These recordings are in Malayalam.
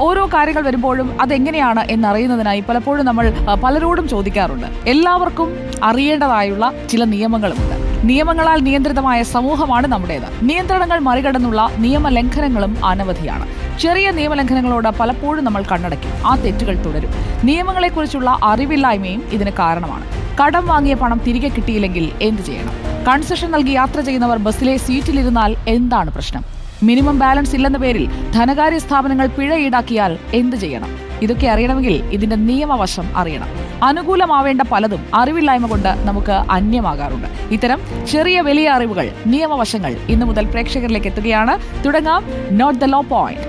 ഓരോ കാര്യങ്ങൾ വരുമ്പോഴും അതെങ്ങനെയാണ് എന്നറിയുന്നതിനായി പലപ്പോഴും നമ്മൾ പലരോടും ചോദിക്കാറുണ്ട്. എല്ലാവർക്കും അറിയേണ്ടതായുള്ള ചില നിയമങ്ങളുമുണ്ട്. നിയമങ്ങളാൽ നിയന്ത്രിതമായ സമൂഹമാണ് നമ്മുടേത്. നിയന്ത്രണങ്ങൾ മറികടന്നുള്ള നിയമലംഘനങ്ങളും അനവധിയാണ്. ചെറിയ നിയമലംഘനങ്ങളോട് പലപ്പോഴും നമ്മൾ കണ്ണടയ്ക്കും, ആ തെറ്റുകൾ തുടരും. നിയമങ്ങളെക്കുറിച്ചുള്ള അറിവില്ലായ്മയും ഇതിന് കാരണമാണ്. കടം വാങ്ങിയ പണം തിരികെ കിട്ടിയില്ലെങ്കിൽ എന്ത് ചെയ്യണം? കൺസെഷൻ നൽകി യാത്ര ചെയ്യുന്നവർ ബസ്സിലെ സീറ്റിലിരുന്നാൽ എന്താണ് പ്രശ്നം? മിനിമം ബാലൻസ് ഇല്ലെന്ന പേരിൽ ധനകാര്യ സ്ഥാപനങ്ങൾ പിഴ ഈടാക്കിയാൽ എന്ത് ചെയ്യണം? ഇതൊക്കെ അറിയണമെങ്കിൽ ഇതിന്റെ നിയമവശം അറിയണം. അനുകൂലമാവേണ്ട പലതും അറിവില്ലായ്മ കൊണ്ട് നമുക്ക് അന്യമാകാറുണ്ട്. ഇത്തരം ചെറിയ വലിയ അറിവുകൾ, നിയമവശങ്ങൾ ഇന്നു മുതൽ പ്രേക്ഷകരിലേക്ക് എത്തുകയാണ്. തുടങ്ങാം നോട്ട് ദ ലോ പോയിന്റ്.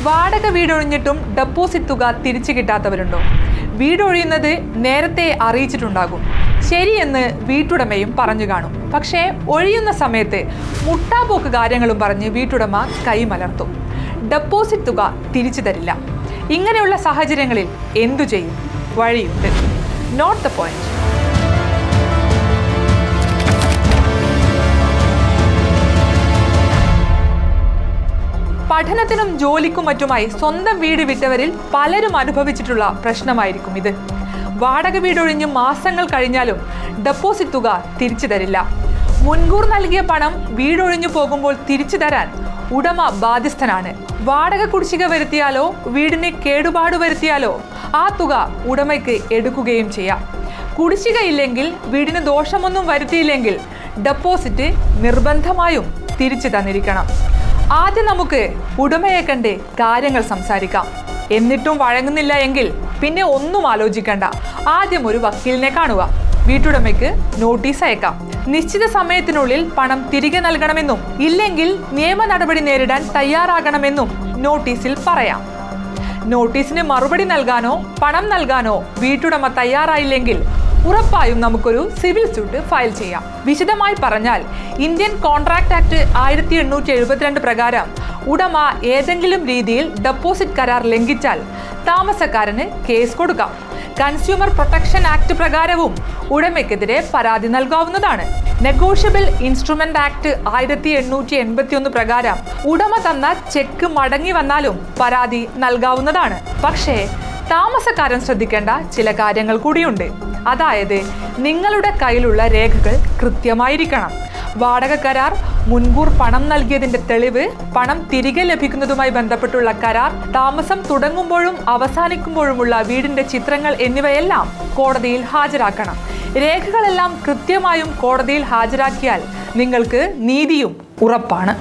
വാടക വീടൊഴിഞ്ഞിട്ടും ഡെപ്പോസിറ്റ് തുക തിരിച്ചു കിട്ടാത്തവരുണ്ടോ? വീടൊഴിയുന്നത് നേരത്തെ അറിയിച്ചിട്ടുണ്ടാകും, ശരിയെന്ന് വീട്ടുടമയും പറഞ്ഞു കാണും. പക്ഷേ ഒഴിയുന്ന സമയത്ത് മുട്ടാപ്പോക്ക് കാര്യങ്ങളും പറഞ്ഞ് വീട്ടുടമ കൈമലർത്തും. ഡെപ്പോസിറ്റ് തുക തിരിച്ചു തരില്ല. ഇങ്ങനെയുള്ള സാഹചര്യങ്ങളിൽ എന്തു ചെയ്യും? വഴിയുണ്ട്. Note the point. പഠനത്തിനും ജോലിക്കും മറ്റുമായി സ്വന്തം വീട് വിറ്റവരിൽ പലരും അനുഭവിച്ചിട്ടുള്ള പ്രശ്നമായിരിക്കും ഇത്. വാടക വീടൊഴിഞ്ഞ് മാസങ്ങൾ കഴിഞ്ഞാലും ഡെപ്പോസിറ്റ് തുക തിരിച്ചു തരില്ല. മുൻകൂർ നൽകിയ പണം വീടൊഴിഞ്ഞു പോകുമ്പോൾ തിരിച്ചു തരാൻ ഉടമ ബാധ്യസ്ഥനാണ്. വാടക കുടിശ്ശിക വരുത്തിയാലോ വീടിന് കേടുപാട് വരുത്തിയാലോ ആ തുക ഉടമയ്ക്ക് എടുക്കുകയും ചെയ്യാം. കുടിശ്ശിക ഇല്ലെങ്കിൽ, വീടിന് ദോഷമൊന്നും വരുത്തിയില്ലെങ്കിൽ ഡെപ്പോസിറ്റ് നിർബന്ധമായും തിരിച്ചു തന്നിരിക്കണം. ആദ്യം നമുക്ക് ഉടമയെ കണ്ട് കാര്യങ്ങൾ സംസാരിക്കാം. എന്നിട്ടും വഴങ്ങുന്നില്ല എങ്കിൽ പിന്നെ ഒന്നും ആലോചിക്കണ്ട, ആദ്യം ഒരു വക്കീലിനെ കാണുക. വീട്ടുടമയ്ക്ക് നോട്ടീസ് അയക്കാം. നിശ്ചിത സമയത്തിനുള്ളിൽ പണം തിരികെ നൽകണമെന്നും ഇല്ലെങ്കിൽ നിയമ നടപടി നേരിടാൻ തയ്യാറാകണമെന്നും നോട്ടീസിൽ പറയാം. നോട്ടീസിന് മറുപടി നൽകാനോ പണം നൽകാനോ വീട്ടുടമ തയ്യാറായില്ലെങ്കിൽ ഉറപ്പായും നമുക്കൊരു സിവിൽ സ്യൂട്ട് ഫയൽ ചെയ്യാം. വിശദമായി പറഞ്ഞാൽ, ഇന്ത്യൻ കോൺട്രാക്ട് ആക്ട് 1872 പ്രകാരം ഉടമ ഏതെങ്കിലും രീതിയിൽ ഡെപ്പോസിറ്റ് കരാർ ലംഘിച്ചാൽ താമസക്കാരന് കേസ് കൊടുക്കാം. കൺസ്യൂമർ പ്രൊട്ടക്ഷൻ ആക്ട് പ്രകാരവും ഉടമയ്ക്കെതിരെ പരാതി നൽകാവുന്നതാണ്. നെഗോഷ്യബിൾ ഇൻസ്ട്രുമെന്റ് ആക്ട് 1881 പ്രകാരം ഉടമ തന്ന ചെക്ക് മടങ്ങി വന്നാലും പരാതി നൽകാവുന്നതാണ്. പക്ഷേ താമസക്കാരൻ ശ്രദ്ധിക്കേണ്ട ചില കാര്യങ്ങൾ കൂടിയുണ്ട്. അതായത്, നിങ്ങളുടെ കയ്യിലുള്ള രേഖകൾ കൃത്യമായിരിക്കണം. വാടക കരാർ, മുൻകൂർ പണം നൽകിയതിന്റെ തെളിവ്, പണം തിരികെ ലഭിക്കുന്നതുമായി ബന്ധപ്പെട്ടുള്ള കരാർ, താമസം തുടങ്ങുമ്പോഴും അവസാനിക്കുമ്പോഴുമുള്ള വീടിന്റെ ചിത്രങ്ങൾ എന്നിവയെല്ലാം കോടതിയിൽ ഹാജരാക്കണം. രേഖകളെല്ലാം കൃത്യമായും കോടതിയിൽ ഹാജരാക്കിയാൽ നിങ്ങൾക്ക് നീതിയും ഉറപ്പാണ്.